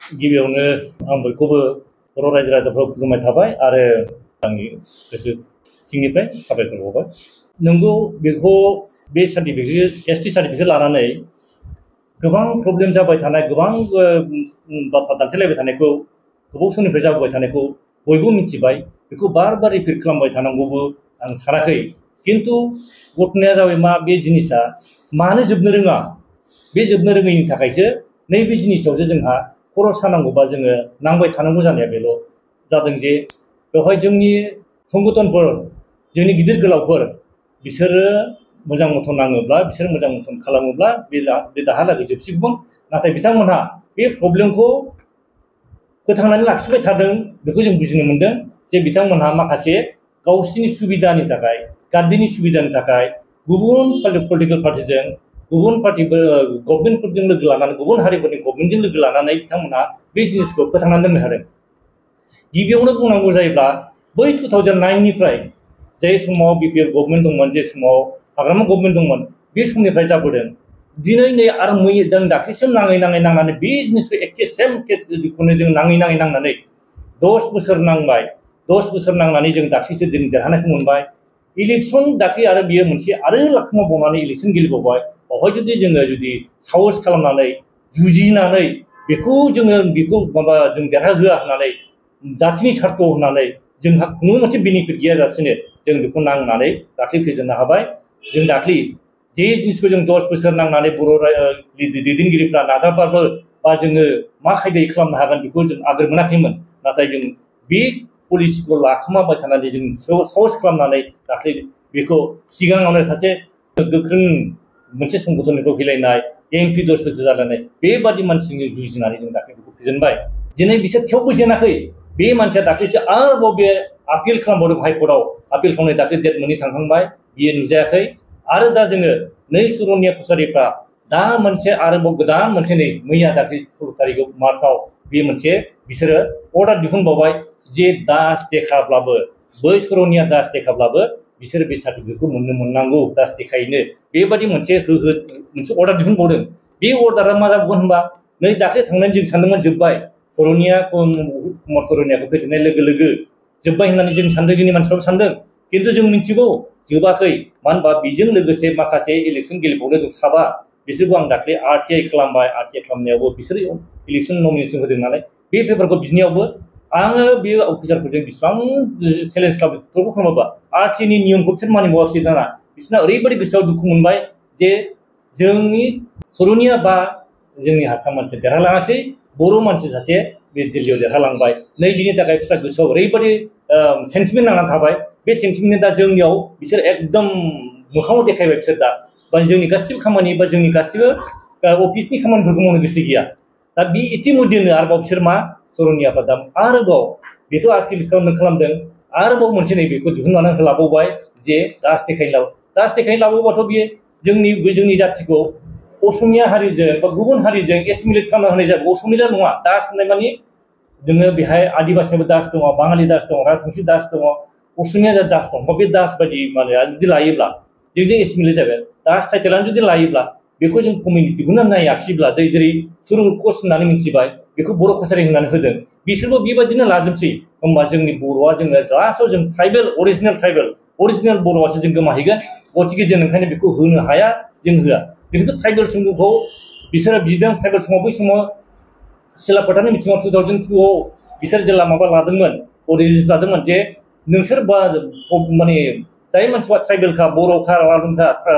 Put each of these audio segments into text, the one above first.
गिबियावनो आं बयखौबो बर' रायजो राजाफोरखौ खुलुमनाय थाबाय आरो आंनि गोसो सिंनिफ्राय साबायखर बावबाय। नंगौ बेखौ बे सार्टिफिकेट एसटि सार्टिफिकेट लानानै गोबां प्रब्लेम जाबाय थानाय गोबां बाथ्रा दान्थेलायबाय थानायखौ गोबाव समनिफ्राय जाबोबाय थानायखौ बयबो मिथिबाय। बेखौ बार बार रिपिट खालामबाय थानांगौबो आं सानाखै। किन्तु घटनाया जाबाय मा बे जिनिसा मानो जोबनो रोङा, बे जोबनो रोङैनि थाखायसो नैबे जिनिसावसो जोंहा खर' सानांगौबा जोङो नांबाय थानांगौ जानाया बेल' जादों जे बेवहाय जोंनि संगठनफोर जोंनि गिदिर गोलावफोर बिसोरो मोजां मथन नाङोब्ला बिसोर मोजां मथन खालामोब्ला बे दाहालागै जोबसिगौमोन। नाथाय बिथांमोनहा बे प्रब्लेमखौ फोथांनानै लाखिबाय थादों। बेखौ जों बुजिनो मोनदों जे बिथांमोनहा माखासे गावसिनि सुबिदानि थाखाय गार्डनि सुबिदानि थाखाय गुबुन पलिटिकेल पार्टिजों गुबुन पार्टिफोर गभर्नमेन्टफोरजों लोगो लानानै गुबुन हारिफोरनि गभर्नमेन्टजों लोगो लानानै बिथांमोनहा बे जिनिसखौ फोथांनानै दोननो हादों। गिबियावनो बुंनांगौ जायोब्ला बै 2009निफ्राय जे समाव बिपिएल गभर्नमेन्ट दंमोन, जे समाव हाग्रामा गभर्नमेन्ट दंमोन, बे समनिफ्राय जाबोदों। दिनै नै आरो जों दाख्लैसिम नांनानै बे जिनिसखौ एखे सेम केसखौनो जों नांनानै 10 बोसोर नांबाय। 10 बोसोर नांनानै जों दाख्लैसो जों देरहानायखौ मोनबाय। इलेक्सन दाख्लै आरो बियो मोनसे आरो लाखुमाबावनानै इलेक्सन गेलेबावबाय। बेवहाय जुदि साहस खालामनानै जुजिनानै बेखौ माबा जों देरहाहोआ होननानै जाथिनि सार्थ होननानै जोंहा खुनु मोनसे बेनिफिट गैयाजासेनो जों बेखौ नांनानै दाख्लै फेजेननो हाबाय। जों दाख्लै जे जिनिसखौ जों 10 बोसोर नांनानै बर' दैदेनगिरिफ्रा नाजाबाबो बा जोङो मा खायदायै खालामनो हागोन बेखौ जों आगोर मोनाखैमोन। नाथाय जों बे पलिसिखौ लाखुमाबाय थानानै जों साहस खालामनानै दाख्लै बेखौ सिगाङावनो सासे गोख्रों मोनसे संगठननिखौ फैलायनाय MP 10 बोसोर जालायनाय बेबादि मानसिजों जुजिनानै जों दाख्लै बेखौ फेजेनबाय। दिनै बिसोर थेवबो जेनाखै। बे मानसिया दाख्लैसो आरोबाव बे आपिल खालामबावदों हाइकर्टआव। आपिल खालामनाय दाख्लै डेट मोननै थांखांबाय, बियो नुजायाखै। आरो दा जोङो नै सुरनिया कसारिफ्रा दा मोनसे आरोबाव गोदान मोनसे नै मैया दाख्लै 16 तारिखआव मार्चआव बे मोनसे बिसोरो अर्डार दिहुनबावबाय जे दास देखाब्लाबो बै सुरनिया दास देखाब्लाबो बिसोर बे सार्टिफिकेटखौ मोननांगौ दास देखायनो बेबादि मोनसे अर्डार दिहुनबावदों। बे अर्डारा मा जागोन होनबा नै दाख्लै थांनानै जों सानदोंमोन जोब्बाय, कुमार सरनियाखौ फेजेननाय लोगो लोगो जोब्बाय होननानै जों सानदों, जोंनि मानसिफ्राबो सानदों। किन्तु जों मिथिगौ जोबाखै। मानो होनबा बेजों लोगोसे माखासे इलेक्सन गेलेबावनो जों साबा बिसोरखौ आं दाख्लै RTI खालामबाय। RTI खालामनायावबो बिसोरो इलेक्सन नमिनेसन होदों नालाय बे पेपारखौ बिनायावबो आङो बे अफिसारफोरजों बेसेबां चेलेन्ज खालामोबा RTIनि नियमखौ बिसोर मानिबावासै। दाना बिसोरना ओरैबायदि गोसोआव दुखु मोनबाय जे जोंनि सरनिया बा जोंनि हारसा मानसि देरहालाङासै, बर' मानसि सासे बे दिल्लीयाव देरहालांबाय। नै बिनि थाखाय बिस्रा गोसोआव ओरैबायदि सेन्टिमेन्ट नांनानै थाबाय। बे सेन्टिमेन्टआ दा जोंनियाव बिसोर एकदम मोखाङाव देखायबाय। बिसोर दा बा जोंनि गासिबो खामानि बा जोंनि गासिबो अफिसनि खामानिफोरखौ मावनो गोसो गैया। दा बे इतिमध्येनो आरोबाव बिसोर मा सरनियाफ्रा दा आरोबाव बेथ' आपिल खालामदों, आरोबाव मोनसे नै बेखौ दिहुननानै लाबावबाय जे दास देखायनो लाबावबाथ' बियो जोंनि जाथिखौ असमिया हारिजों बा गुबुन हारिजों एसिमिलेट खालामना होनाय जाबाय। असमिया नङा, दास होननाय माने जोङो बेहाय आदिबासिनिबो दास दङ, बाङालि दास दङ, राजबंसि दास दङ, असमिया दास दं। बे दास बायदि माने जुदि लायोब्ला जों एसिमिलेट जागोन। दास टाइटेलानो जुदि लायोब्ला बेखौ जों कमिउनिटिखौनो नायाखिब्ला जेरै सुरुल कच होननानै मिथिबाय बेखौ बर' कसारि होननानै होदों, बिसोरबो बेबायदिनो लाजोबसै। होमबा जोंनि बर'आ जोङो लास्टआव जों ट्राइबेल अरिजिनेल बर'आसो जों गोमाहैगोन। गतिके जों ओंखायनो बेखौ होनो हाया, जों होआ। बेखौथ' ट्राइबेल संघखौ बिसोरो बिदों। ट्राइबेल समाव बै समाव सिलापथानि मिथिङाव 2002आव बिसोर जेला माबा लादोंमोन जे नोंसोर बा माने जाय मानसिफ्रा ट्राइबेलखा, बर'खा,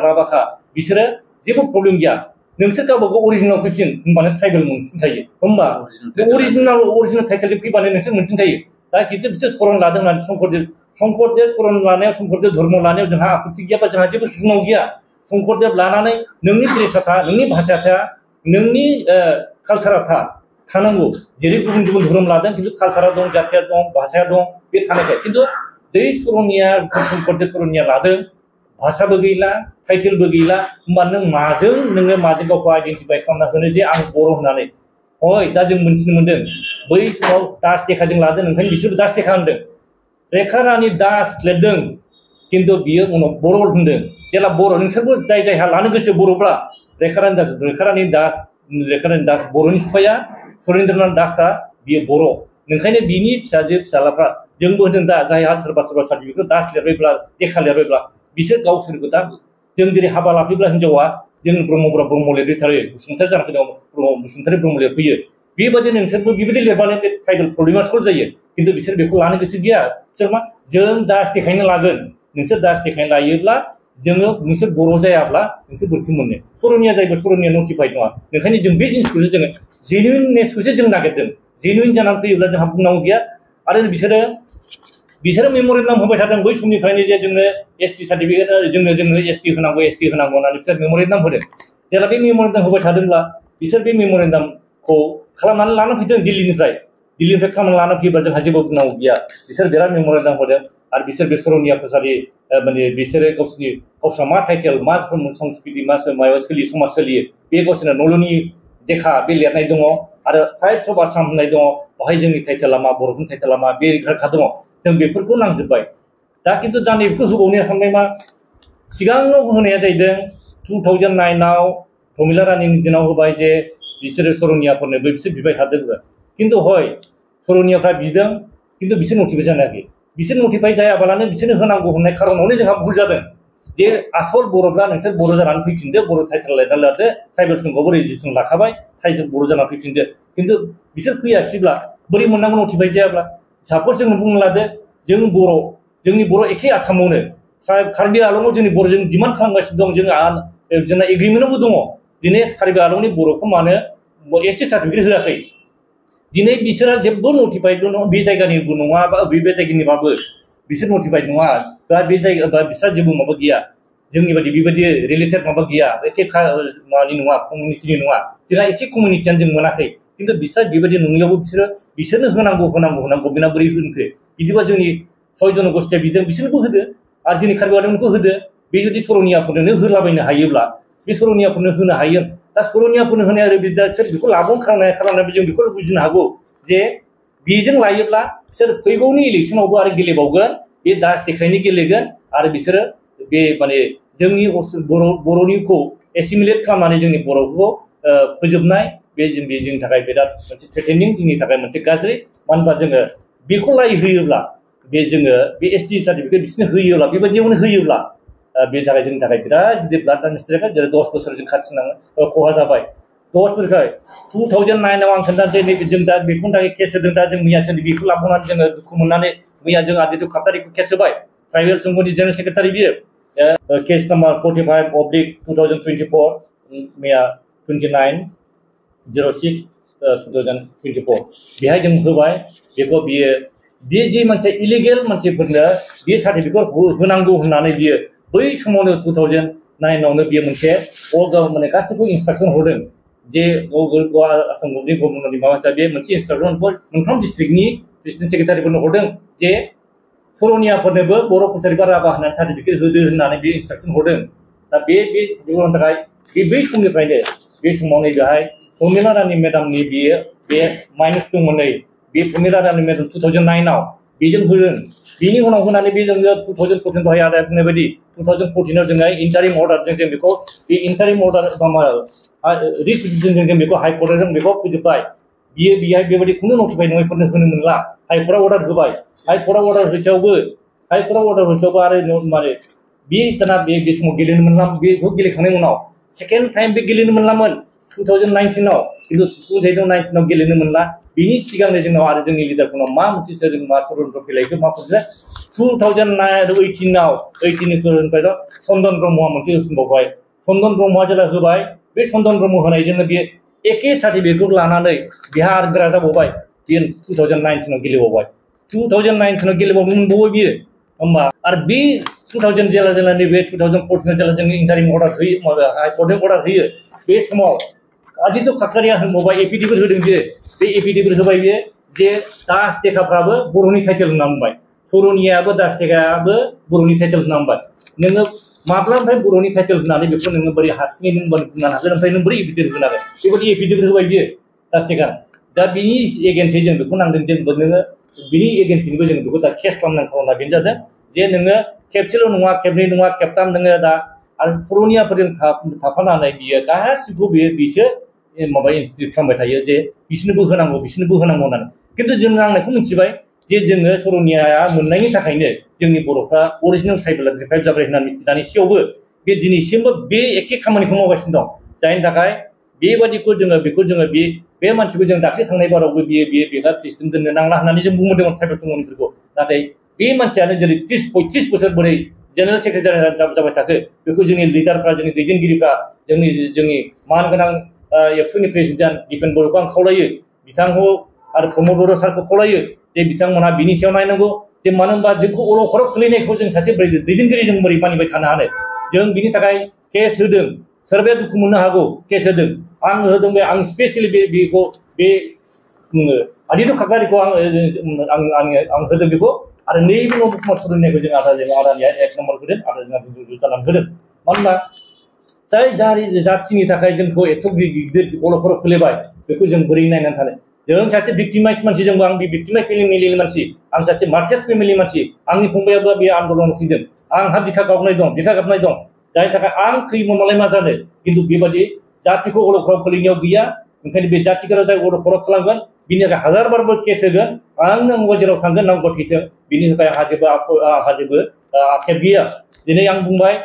राभाखा बिसोरो जेबो प्रब्लेम गैया, नोंसोर गावबागाव अरिजिनाल फैफिन होनबानो ट्राइबेल मोनफिनखायो। होमबा बे अरिजिनेल टाइटेलजों फैबानो नोंसोर मोनफिनखायो। दा बिसोर सरन लादों होननानै शंकरदेव सरन लानायाव, शंकरदेव धर्म लानायाव जोंहा आपत्ति गैया बा जोंहा जेबो बुंनांगौ गैया। शंकरदेव लानानै नोंनि ड्रेसआ था, नोंनि भाषाया था, नोंनि कालसारा थानांगौ। जेरै गुबुन गुबुन धोरोम लादों खिन्थु कालसारा दं, जाथिया दं, भाषाया दं, बे थानायखाय। खिन्थु जै शंकरदेव सरनिया लादों, भाषाबो गैला, टाइटेलबो गैला, होमबा नों माजों गावखौ आइडेन्टिफाइ खालामना होनो जे आं बर' होननानै। हय दा जों मोनथिनो मोनदों बै समाव दास देखाजों लादों, ओंखायनो बिसोरबो दास देखा होनदों। रेखा रानि दास लिरदों खिन्थु बियो उनाव बर' होनदों। जेला बर' नोंसोरबो जायहा लानो गोसो बर'ब्ला रेखा रानि दास बर'नि बिफाया सुरेन्द्रनाथ दासआ बियो बर' नोंखायनो बिनि फिसाजो फिसालाफ्रा जोंबो होनदों दा जायहा सोरबा सार्टिफिकेट दास लिरबायब्ला लेखा लिरबायब्ला बिसोर गावसोरबो दा जों जेरै हाबा लाफैब्ला हिनजावा जों ब्रह्मफोरा ब्रह्म लिरफैथारो बसुमतारी जानानै दं बसुमतारी ब्रह्म लिरफैयो बेबायदि नोंसोरबो बेबायदि लिरबानो बे ट्राइबेल प्रब्लेमा सल्भ जायो खिन्थु बिसोर बेखौ लानो गोसो गैया बिसोर मा जों दास देखायनो लागोन नोंसोर दास देखायनो लायोब्ला जोङो नोंसोर बर' जायाब्ला नोंसोर बोरैथो मोननो सरनिया जायोबा सरनिया नटिफाइड नङा ओंखायनो जों बे जिनिसखौसो जोङो जेनुइननेसखौसो जों नागिरदों जेनुइन जानानै फैयोब्ला जोंहा बुंनांगौ गैया आरो बिसोरो मेम'रेन्डाम होबाय थादों बै समनिफ्रायनो जे जोंनो एसटि सार्टिफिकेट जोंनो एसटि होनांगौ होननानै बिसोर मेम'रेन्डाम होदों जेब्ला बे मेम'रेन्डाम होबाय थादोंब्ला बिसोर बे मेम'रेन्डामखौ खालामनानै लाना फैदों दिल्लीनिफ्राय खालामनानै लाना फैयोब्ला जोंहा जेबो बुंनांगौ गैया बिसोर बिराद मेम'रेन्डाम होदों आरो बिसोर बे सरनिया कसारि माने बिसोरो गावस्रा मा टाइटेल मा संस्कृति मा माबा सोलियो समाज सोलियो बे गावसोरना नलनि देखा बे लिरनाय दङ आरो ट्राइब्स अफ आसाम होननाय दङ बेवहाय जोंनि टाइटेला मा बर'फोरनि टाइटेला मा बे रोखा दङ जों बेफोरखौ नांजोबबाय दा खिन्थु दा नैबेखौ होबावनाया सानबाय मा सिगाङाव होनाया जाहैदों 2009आव प्रमिला रानीनि दिनाव होबाय जे बिसोरो सरनियाफोरनो बिसोर बिबाय थादों खिन्थु हय सरनियाफ्रा बिदों खिन्थु बिसोर नटिफाइ जायाखै बिसोर नटिफाइ जायाबालानो बिसोरनो होनांगौ होननाय खारनावनो जोंहा भुल जादों जे आसल बर'ब्ला नोंसोर बर' जानानै फैफिनदो बर' टाइटेल लायनानै लादो ट्राइबेल जोंखौबो रेजिस्ट्रेसन लाखाबाय ट्राइबेल बर' जानानै फैफिनदो खिन्थु बिसोर फैयाखैब्ला बोरै मोननांगौ नटिफाइ जायाब्ला सापज जों बुंनो लादो जोंनि बर' एखे आसामावनो कार्बि आलंआव जोंनि बर'जों डिमान्ड खालामगासिनो दं जोंना एग्रिमेन्टआवबो दङ दिनै कार्बि आलंनि बर'खौ मानो एसटि सार्टिफिकेट होआखै दिनै बिसोरा जेबो नटिफाइड बे जायगानिबो नङा बा बे जायगानिबाबो बिसोर नटिफाइड नङा दा बे जायगा बा बिसोर जेबो माबा गैया जोंनि बायदि बेबायदि रिलेटेड माबा गैया एखे मानि नङा कमिउनिटिनि नङा जोंहा एखे कमिउनिटियानो जों मोनाखै खिन्थु बिसोर बेबायदि नङैयावबो बिसोरनो होनांगौ बेना बोरै होनखो बिदिबा जोंनि 6 जनगोष्ठीया बिदों बिसोरनोबो होदो आरो जोंनि कार्बि आलंनिखौ होदो बे जुदि सरनियाफोरनो होलाबायनो हायोब्ला बे सरनियाफोरनो होनो हायो दा सरनियाफोरनो होनाय आरो बेखौ लाबोन खालामनाय जों बेखौ बुजिनो हागौ जे बेजों लायोब्ला बिसोर फैगौनि इलेक्सनावबो आरो गेलेबावगोन बे दास देखायनो गेलेगोन आरो बिसोरो बे माने जोंनि बर'निखौ एसिमिलेट खालामनानै जोंनि बर'खौ फोजोबनाय बे जोंनि थाखाय बिराद मोनसे थ्रेटेनिं जोंनि थाखाय मोनसे गाज्रि मानो होनबा जोङो बेखौ होयोब्ला जोङो बे एसटि सार्टिफिकेट बिसोरनो होयोब्ला बेबायदियावनो होयोब्ला बे जाबाय जोंनि थाखाय बिराद गिदिर ब्लाड मिस्टेक जेरै 10 बोसोर जों खाथिनाङो खहा जाबाय 10 बोसोर 2009आव आं खोन्थानोसै जों दा बेखौनो थाखाय केस होदों दा जों मैया बेखौ लाबोनानै जोङो दुखु मोननानै मैया जों आदित्य खापटारिखौ केस होबाय ट्राइबेल संघनि जेनेरेल सेक्रेटारि बियो केस नाम्बार 45/2024 मैया 29/06/2024 बेहाय जों होबाय बेखौ बियो जे मोनसे इलिगेल मानसिफोरनो बे सार्टिफिकेट होनांगौ होननानै बियो बै समावनो 2009आवनो बियो मोनसे माने गासैबो इन्सट्राक्सन हरदों जे आसाम गभर्नमेन्टनि माबा बे मोनसे इन्सट्राक्सन मोनफ्रोम डिस्ट्रिक्टनि प्रेसिडेन्ट सेक्रेटारिफोरनो हरदों जे सरनियाफोरनोबो बर' कसारि बा राभा होननानै सार्टिफिकेट होदो होननानै बे इन्सट्राक्सन हरदों दा बे थाखाय बै समनिफ्रायनो बे समावनो बेहाय प्रमिला रानी मेडामनि बे माइनास दंमोन बे प्रमिला रानी मेडाम 2009आव बेजों होदों बेनि उनाव होनानै बे जोङो 2014 दहाय आदा बुंनाय बायदि 2014आव जोङो इन्टारिम अर्डारजों जों बेखौ बे इन्टारिम अर्डार रिपिटिसनजों जों बेखौ हाइकर्टआव जों बेखौ फोजोबबाय बेहाय बेबायदि खुनु नटिफाइड नङैफोरनो होनो मोनला हाइकर्टआव अर्डार होबाय हाइकर्टआव अर्डार होसेयावबो आरो माने बे समाव गेलेनो मोनला बेखौ गेलेखांनायनि उनाव सेकेन्ड टाइम बे गेलेनो मोनलामोन 2019आव खिन्थु 2019आव गेलेनो मोनला बिनि सिगांनो जोंनाव आरो जोंनि लिडारफोरनाव मा मोनसे जों मा षड्यन्त्र फैलायखो मा फैलाय 2018आव चन्दन ब्रह्मआ मोनसे होफिनबावबाय चन्दन ब्रह्मआ जेला होबाय बे चन्दन ब्रह्म होनायजोंनो बे एखे सार्टिफिकेटखौ लानानै बिहा आरो गोरा जाबावबाय बियो 2019आव गेलेबावबाय 2019आव गेलेबावनो मोनबावबाय बियो होमबा आरो बे 2000 जेला नैबे 2014 जेला जों इन्टारिम अर्डार होयो हाइकर्टनि अर्डार होयो बे समाव आदित्य खापटारिया होनबावबाय एफिडेभिट होदों बे एफिडेभिट होबाय बियो जे दास देखाफ्राबो बर'नि टाइटेल होनना बुंबाय सरनियाबो दास देखायाबो बर'नि टाइटेल होनना बुंबाय नोङो माब्लानिफ्राय बर'नि टाइटेल होनानै बेखौ नोङो बोरै हारसिङै नों बुंनो हागोन ओमफ्राय नों बोरै एफिडेभिट होनो हागोन बेबायदि एफिडेभिट होबाय बियो दास देखा दा बिनि एगेन्स्टै जों बेखौ नांदों जोंबो नोङो बिनि एगेन्स्टैबो जों बेखौ दा केस खालामनांगौ बेनो जादों जे नोङो खेबसेल' नङा खेबनै नङा खेबथाम नोङो दा आरो सरनियाफोरजों थाफानानै बियो गासिबो बिसोर माबा इनस्टिट्यूट खालामबाय थायो जे बिसोरनोबो होनांगौ होननानै खिन्थु जों नांनायखौ मिथिबाय जे जोङो सरनियाया मोननायनि थाखायनो जोंनि बर'फ्रा अरिजिनेल ट्राइबेल डिफाइभ जाबाय होननानै मिथिनानै सेवबो बे दिनैसिमबो बे एखे खामानिखौ मावगासिनो दं जायनि थाखाय बेबादिखौ जोङो बे मानसिखौ जों दाख्लै थांनाय बारावबो बेहा प्रेसिडेन्ट दोननो नांला होननानै जों बुंदोंमोन ट्राइबेल कमिउनिटिफोरखौ नाथाय बे मानसियानो जेरै 30-35 बोसोर बोरै जेनेरेल सेक्रेटारि जाबाय थाखो बेखौ जोंनि लिडारफ्रा जोंनि दैदेनगिरिफ्रा जोंनि मानगोनां एबसुनि प्रेसिडेन्ट दिपेन बर'खौ आं खावलायो बिथांखौ आरो प्रमद बर' सारखौ खावलायो जे बिथांमोनहा बिनि सायाव नायनांगौ जे मानो होनबा जोंखौ अलखदाव खोलैनायखौ जों सासे दैदेनगिरि जों बोरै मानिबाय थानो हानो जों बिनि थाखाय केस होदों सोरबाया दुखु मोननो हागौ केस होदों आं होदों बे आं स्पेसियेलि बेखौ बे आदित्य खाख्लारिखौ आं होदों बेखौ आरो नैबे नबकुमार सरनियाखौ जों आदानिया 1 नम्बर होदों आरो जोंहा जानानै होदों मानोना जाय जाथिनि थाखाय जोंखौ एथ' गिदिर अलखदाव खोलैबाय बेखौ जों बोरै नायनानै थानो जों सासे भिक्टिमाइज मानसि जोंबो आं बे भिक्टिमाइज फेमिलिनि मानसि आं सासे मार्टियार्स फेमिलि मानसि आंनि फंबायाबो बे आन्दलनाव फैदों आंहा बिखा गाबनाय दं जायनि थाखाय आं खैमोनलाय मा जानो खिन्थु बेबादि जातिखौ अलखदाव खोलैनायाव गैया ओंखायनो बे जातिफोरा जाय अलखदाव खालामगोन बिनि थाखाय हाजारबारबो केस होगोन आंनो जेराव थांगोन नांगौ थैथों बिनि थाखाय आंहा जेबो आक्षेप गैया दिनै आं बुंबाय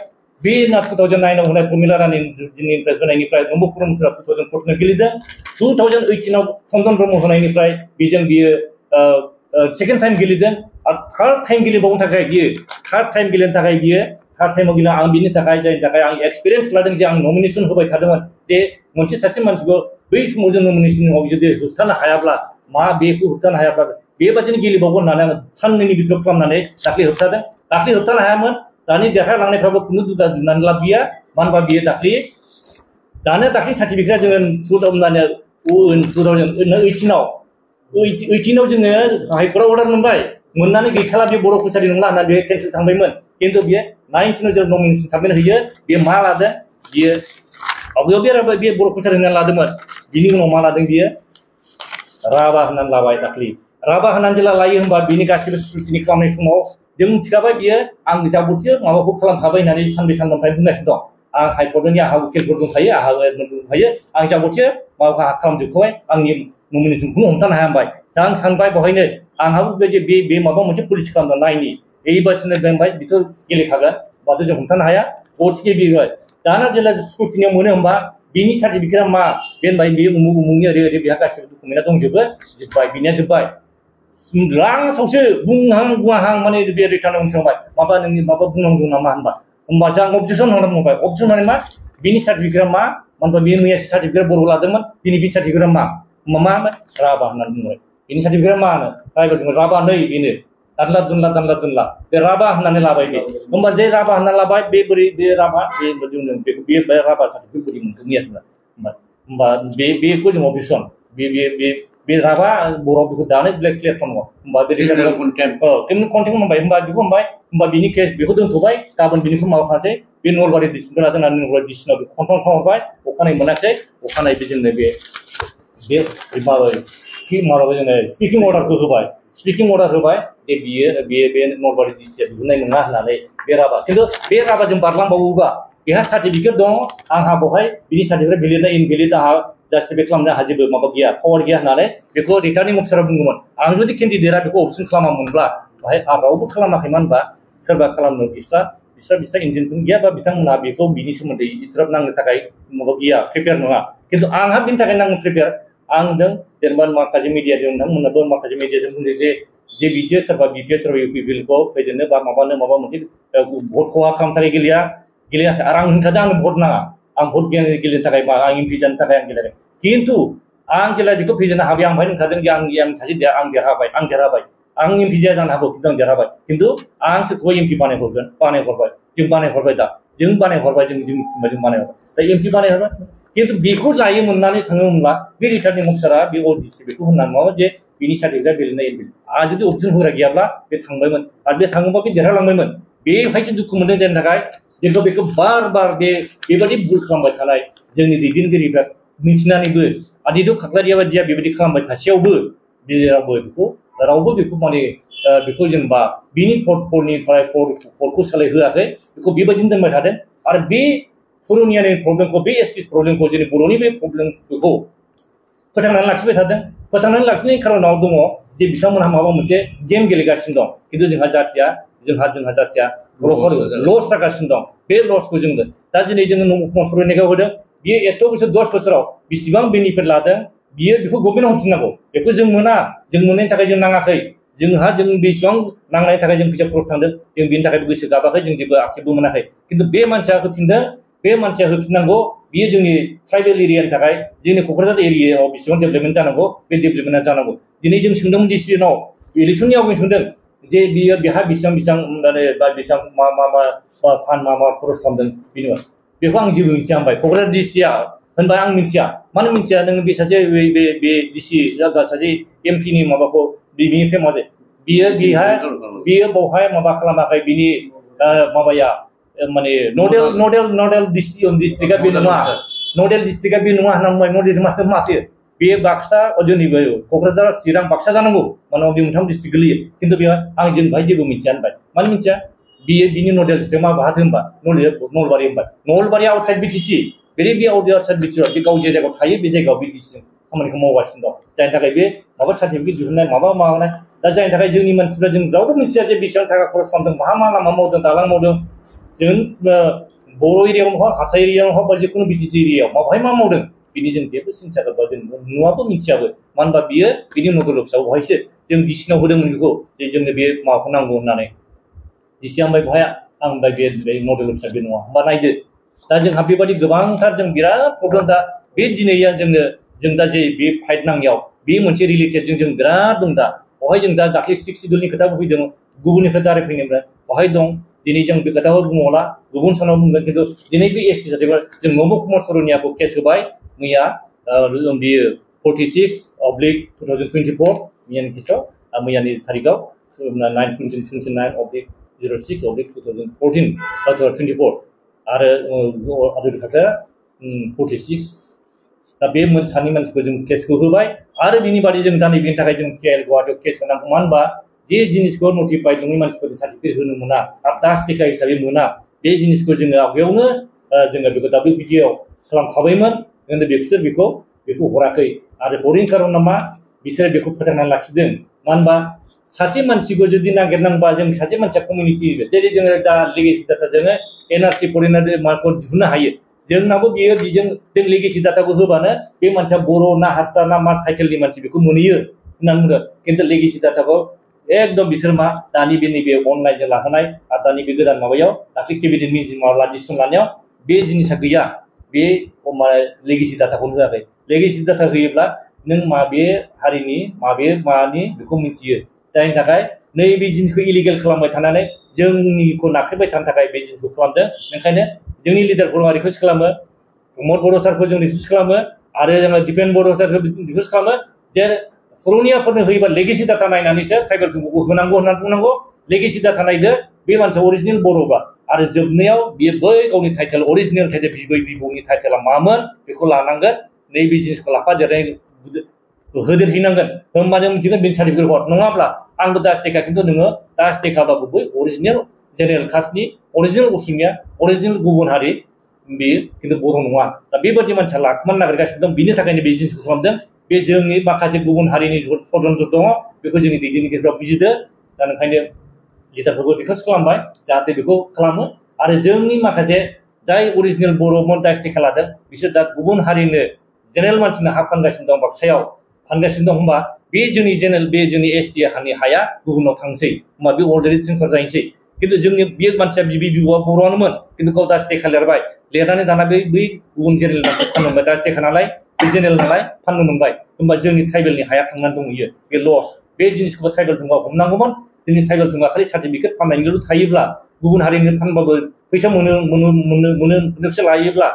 बे 2009 होनाय प्रमिला रानी दिननिफ्राय होनायनिफ्राय ब्रह्मपुत्र 2014 गेलेदों 2018 चन्दन ब्रह्म होनायनिफ्राय बियो सेकेन्ड टाइम गेलेदों आरो थार्ड टाइम गेलेबावनो थाखाय थार्ड टाइमाव गेलेनो आं बिनि थाखाय जायनि थाखाय आं एक्सपिरियेन्स लादों जे आं नमिनेसन होबाय थादोंमोन जे मोनसे सासे मानसिखौ बै समाव जों नमिनेसनाव जुदि होबथानो हायाब्ला बेखौ होबथानो हायाब्ला बेबादिनो गेलेबावगोन होननानै आं साननैनि बिथोराव खालामनानै दाख्लै होबथानो हायामोन दानि देरहालांनायफ्राबो खुनु दुगा दुनानै लाब गैया मानो होनबा बियो दाख्लै सार्टिफिकेटआ जोङो 2018 जोङो हाइकर्टआव अर्डार मोननानै गैखाला बे बर' कसारि नंला होनना बे केन्सेल थांबायमोन खिन्थु बियो 19 जेराव नमिनेसन साबमिट होयो बे मा लादों बियो आवगायाव बे बर' कसारि होननानै लादोंमोन बिनि उनाव मा लादों बियो राभा होननानै लाबाय दाख्लै राभा होननानै जेला लायो होनबा बिनि गासिबो स्क्रुटिनि खालामनाय समाव जों मिथिखाबाय बियो आं जाबोथियो माबाखौ खालामखाबाय होननानै सानब्रै सानबानिफ्राय बुंगासिनो दं आं हाइकर्टनि आंहा उकिलफोर दंखायो आं जाबोथियो माबाखौ खालामजोबखाबाय आंनि नमिनेसनखौनो हमथानो हाया होनबाय आं सानबाय बेवहायनो आंहाबो बे माबा मोनसे पलिसि खालामना नायनि एबारसिनो दोनबाय बेथ' गेलेखागोन होनबाथ' जों हमथानो हाया गथिखे बेबाय दाना जेला स्क्रुटिनियाव मोनो होनबा बिनि सार्टिफिकेटआ मा बे होनबाय बे उमुगनि ओरै बेहा गासिबो डकुमेन्टआ दंजोबो बिनिया जोब्बाय लास्टआवसो बुंहां माने बे रिटार्न उनसंबाय नोंनि बुंनांगौ नामा होनबा जों अबजेक्सन होनानै बुंबाय अबजेक्सन माने मा बिनि सार्टिफिकेटआ मा होनबा बे मैयासो सार्टिफिकेट बर' लादोंमोन दिनै बिनि सार्टिफिकेटआ मा राभा होननानै बुंबाय बिनि सार्टिफिकेटआ मा होनो राभा नै बेनो दानला दोनला बे राभा होननानै लाबाय बे होनबा जे राभा होननानै लाबाय बे बोरै बे राभा बे राभा सार्टिफिकेट बोरै मोनखो मैयासो होनबा बेखौ जों अबजेक्सन बे राभा बर' बेखौ दानो ब्लेक क्लियार खालामो होनबा बे कन्टेम्प होनबा बिनि केस बेखौ दोनथ'बाय गाबोन बिनिखौ माबाखासै बे नलबारि डिस्ट्रिक्टखौ लादों होननानै नलबारि डिस्ट्रिक्टआव बेखौ कन्फार्म खालामहरबाय अखानायै मोनाखिसै अखानायै बे जोंनो बे माबाखौ जोङो स्पिकिं अर्डारखौ होबाय जे बियो बे नलबारि डिस्ट्रिक्टआ दिहुननाय नङा होननानै बे राभा खिन्थु बे राभाजों बारलांबावोबा बेहा सार्टिफिकेट दं आंहा बेवहाय बिनि सार्टिफिकेट भेलिड ना इनभेलिड आंहा जास्टिफाइ खालामनो हाजोबो माबा गैया पावार गैया होननानै बेखौ रिटार्निं अफिसारा बुंदोंमोन आं जुदि केन्डिडेटआ बेखौ अबजेक्सन खालामामोनब्ला बेवहाय रावबो खालामाखैमोन होनबा सोरबा खालामनो बिस्रा इन्टेनसन गैया बा बिथांमोनहा बेखौ बिनि सोमोन्दै इथराब नांनो थाखाय माबा गैया प्रिपेयार नङा खिन्थु आंहा बिनि थाखाय नांगौ प्रिपेयार आं होनदों जेनेबा माखासे मिडियाजों नोंथांमोनाबो माखासे मिडियाजों बुंदों जे बिसोर सोरबा बिपिएफ सोरबा इउपिपिएलखौ फेजेननो बा माबा मोनसे भट खहा खालामनो थाखाय गेलेयाखै आरो आं होनखादों आंनो भट नाङा आं भट गेलेनो थाखाय आं एमपि जानो थाखाय आं गेलेयाखै खिन्थु आं जेला बेखौ फेजेननो हाबाय आं बेहाय होनखादों आं सासे आं देरहाबाय आं एमपि जाया जानो हागौ खिन्थु आं देरहाबाय खिन्थु आं सोरखौबा एमपि बानायहरबाय जों बानायहरबाय दा जों बानायहरबाय दा एमपि बानायहरबाय खिन्थु बेखौ लायो मोननानै थाङोमोनब्ला बे रिटार्निं अफिसारा बे अडिसि बेखौ होननानै माबा जे बिनि सार्टिफिकेट भेलिड आं जुदि अबजेक्सन होग्रा गैयाब्ला बे थांबायमोन आरो बे थाङोबा बे देरहालांबायमोन बेवहायसो दुखु मोनदों जायनि थाखाय जोंखौ बेखौ बार बेबायदि भुल खालामबाय थानाय जोंनि दैदेनगिरिफ्रा मिथिनानैबो आदित्य खाख्लारिया बायदिया बेबायदि खालामबाय थासेयावबो रावबो बेखौ माने बेखौ जेनेबा बिनि पर्टफोरनिफ्राय पर्टखौ सोलायहोआखै बेखौ बेबायदिनो दोनबाय थादों आरो बे सुरुनियानि प्रब्लेमखौ बे एसटि प्रब्लेमखौ जोंनि बर'नि बे प्रब्लेमखौ फोथांनानै लाखिबाय थादों फोथांनानै लाखिनायनि खारनाव दङ जे बिथांमोनहा माबा मोनसे गेम गेलेगासिनो दं खिन्थु जोंहा जाथिया बर'फोर लस जागासिनो दं बे लसखौ जोङो दा दिनै जोङो नमक सरायनायखौ होदों बियो एथ' बोसोर 10 बोसोराव बेसेबां बेनिफिट लादों बियो बेखौ गभर्नमेन्टआव होफिननांगौ बेखौ जों मोना जों मोननायनि थाखाय जों नाङाखै जोंहा जों बेसेबां नांनायनि थाखाय जों फैसा खरस थांदों जों बेनि थाखाय गोसो गाबाखै जों जेबो आक्षेपबो मोनाखै खिन्थु बे मानसिया होफिनदों बे मानसिया होफिननांगौ बियो जोंनि ट्राइबेल एरियानि थाखाय जोंनि क'क्राझार एरियायाव बेसेबां डेभेलपमेन्ट जानांगौ बे डेभेलपमेन्टआ जानांगौ दिनै जों सोंदोंमोन डिसिजनाव इलेक्सननि आवगाय सोंदों जे बियो बेहा बेसेबां माने बा बेसेबां मा फान्ड मा खरस खालामदों बेनि बेखौ आं जेबो मिथिया होनबाय क'क्राझार डिसिया होनबाय आं मिथिया मानो मिथिया नोङो बे सासे बे डिसि सासे एमपिनि माबाखौ बिनिफ्राय मा जायो बियो बावहाय माबा खालामाखै बिनि माबाया माने नडेल डिस्ट्रिक्टआ बे नङा नडेल डिस्ट्रिक्टआ बे नङा होनना बुंबाय नडेल मास्टार माथो बे बाक्सा जोंनि क'क्राझार चिरां बाक्सा जानांगौ मानोना बे मोनथाम डिस्ट्रिक्ट गोलैयो खिन्थु बेयाव आं जों बाहाय जेबो मिथिया होनबाय मानो मिथिया बिनि नडेल डिस्ट्रिक्ट मा बाहाथो होनबा नलबारि होनबाय नलबारि आउटसाइड बिटिसि बे आउटसाइड बिटिसि बे गाव जे जायगायाव थायो बे जायगायाव बिटिसि खामानिखौ मावगासिनो दं जायनि थाखाय बे माबा सार्टिफिकेट दिहुननाय माबानाय दा जायनि थाखाय जोंनि मानसिफ्रा जों रावबो मिथिया जे बेसेबां थाखा खरस खालामदों मा लामा मावदों दालां मावदों जों बर' एरियायाव हक हारसा एरियायाव हक बा जिखुनु बिटिसि एरियायाव मावहाय मा मावदों बिनि जों जेबो सिन्था खालामबा जों नुवाबो मिथियाबो मानो होनबा बियो बिनि नडेल अफिसाव बहायसो जों डिसिनाव होदोंमोन बेखौ जे जोंनो बे माबाखौ नांगौ होननानै डिसिया होनबाय बहाय आं होनबाय बे नडेल अफिसा बे नङा होनबा नायदो दा जोंहा बेबायदि गोबांथार जों बिराद प्रब्लेम दा बे दिनैया जों दा जे बे फाइट नांनायाव बे मोनसे रिलेटेडजों जों बिराद दं दा बहाय जों दा दाख्लै 6 सिडुलनि खोथा फैदों गुबुननिफ्राय दाराय फैनायनिफ्राय बहाय दं दिनै जों बे खोथाखौ बुङोब्ला गुबुन सानाव बुंगोन खिन्थु दिनै बे एसटि सार्टिफिकेट जों नब कुमार सरनियाखौ केस होबाय मैया बियो 46/2024 मैयानि केसाव मैयानि तारिखआव 9/06/2014 आरो खोथाया 46 दा बे सानै मानसिखौ जों केसखौ होबाय आरो बिनि बादै जों दा नैबेनि थाखाय जों गुवाहाटियाव केस होनांगौ मानो होनबा जे जिनिसखौ नटिफाइड नङै मानसिफोरनि सार्टिफिकेट होनो मोना आरो दास टेका हिसाबै मोना बे जिनिसखौ जोङो आवगायावनो जोङो बेखौ WPTआव खालामखाबायमोन खिन्थु बिसोर बेखौ हराखै आरो हरैनि खारना मा बिसोर बेखौ फोथांनानै लाखिदों मानो होनबा सासे मानसिखौ जुदि नागिरनांबा जों सासे मानसिया कमिउनिटि जेरै जोङो दा लेगेसि डाटा जोङो एनआरसि फरेनारि मार्कखौ दिहुननो हायो जोंनाबो बियो जों लेगेसि डाटाखौ होबानो बे मानसिया बर' ना हारसा ना मा टाइटेलनि मानसि बेखौ मोनहैयो होननानै बुंदों खिन्थु लेगेसि डाटाखौ एकदम बिसोर मा दानि बे नैबे अनलाइनजों लाहोनाय आरो दानि बे गोदान माबायाव दाख्लै केबिनेट मिटिं डिसिसन लानायाव बे जिनिसा गैया बे लेगेसि डाटाखौनो होआखै लेगेसि डाटा होयोब्ला नों माबे हारिनि माबे मानि बेखौ मिथियो जायनि थाखाय नैबे जिनिसखौ इलिगेल खालामबाय थानानै जोंनिखौ नाख्रेबबाय थानो थाखाय बे जिनिसखौ खालामदों ओंखायनो जोंनि लिडारफोरा रिकुवेस्ट खालामो प्रमद बर' सारखौ जों रिकुवेस्ट खालामो आरो जोङो दिपेन बर' सारखौ रिकुवेस्ट खालामो जे सरनियाफोरनो होयोबा लेगेसि डाटा नायनानैसो ट्राइबेल सुबुंखौ होनांगौ होननानै बुंनांगौ लेगेसि डाटा नायदो बे मानसिया अरिजिनेल बर'बा आरो जोबनायाव बियो बै गावनि टाइटेल अरिजिनेल टाइटेल बिबै बिबौनि टाइटेला मामोन बेखौ लानांगोन नैबे जिनिसखौ लाफादेरनाय होदेरहैनांगोन होमबा जों मिथिगोन बे सार्टिफिकेट हर नङाब्ला आंबो दास टेका खिन्थु नोङो दास टेकाबाबो बै अरिजिनेल जेनेरेल कास्टनि अरिजिनेल असमिया अरिजिनेल गुबुन हारि बेयो खिन्थु बर' नङा दा बेबायदि मानसिया लाखोमानो नागिरगासिनो दं बिनि थाखायनो बे जिनिसखौ खालामदों बे जोंनि माखासे गुबुन हारिनि षड्यन्त्र दङ बेखौ जोंनि दैदेनगिरिफ्रा बुजिदो दा ओंखायनो लिडारफोरखौ रिकुवेस्ट खालामबाय जाहाथे बेखौ खालामो आरो जोंनि माखासे जाय अरिजिनेल बर'मोन दास टेका लादों बिसोर दा गुबुन हारिनो जेनेरेल मानसिनो हा फानगासिनो दं बाक्सायाव फानगासिनो दं होनबा बे जोंनि जोंनि एसटि हारिनि हाया गुबुनाव थांसै होनबा बे अलरेडि ट्रेन्सफार जाहैसै खिन्थु जोंनि बे मानसिया बिबौआ बर'आनोमोन खिन्थु गाव दास टेका लिरबाय लिरनानै दाना बै गुबुन जेनेरेल मानसि फाननो मोनबाय दास टेका नालाय बे जेनेरेल नालाय फाननो मोनबाय होनबा जोंनि ट्राइबेलनि हाया थांनानै दंहैयो बे लस बे जिनिसखौबो ट्राइबेल सुबुङा हमनांगौमोन जोंनि ट्राइबेल सुबुङा खालि सार्टिफिकेट फाननायनिल' थायोब्ला गुबुन हारिनो फानबाबो फैसा मोनो लायोब्ला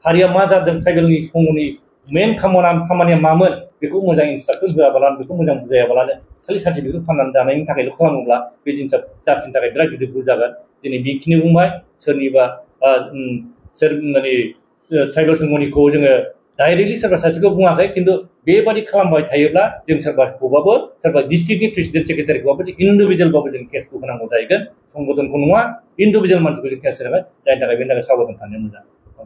हारिया मा जादों ट्राइबेलनि समनि मेन खामानिया मामोन बेखौ मोजां इन्सट्राक्सन होआबालानो बेखौ मोजां बुजायाबालानो खालि सार्टिफिकेट फाननानै जानायनि थाखायल' खालामोब्ला बे जिनिसा जाथिनि थाखाय बिराद गिदिर भुल जागोन दिनै बेखिनि बुंबाय सोरनिबा माने ट्राइबेल सुबुंनिखौ जोङो डाइरेक्टलि सोरबा सासेखौ बुङाखै खिन्थु बेबादि खालामबाय थायोब्ला जों सोरबाखौबाबो सोरबा डिस्ट्रिक्टनि प्रेसिडेन्ट सेक्रेटारिखौबाबो जों इन्डिभिजुवेलबाबो जों केसखौ होनांगौ जाहैगोन संगठनखौ नङा इन्डिभिजुवेल मानसिखौ जों केस होनांगोन जायनि थाखाय बेनि थाखाय साबधान थानो मोजां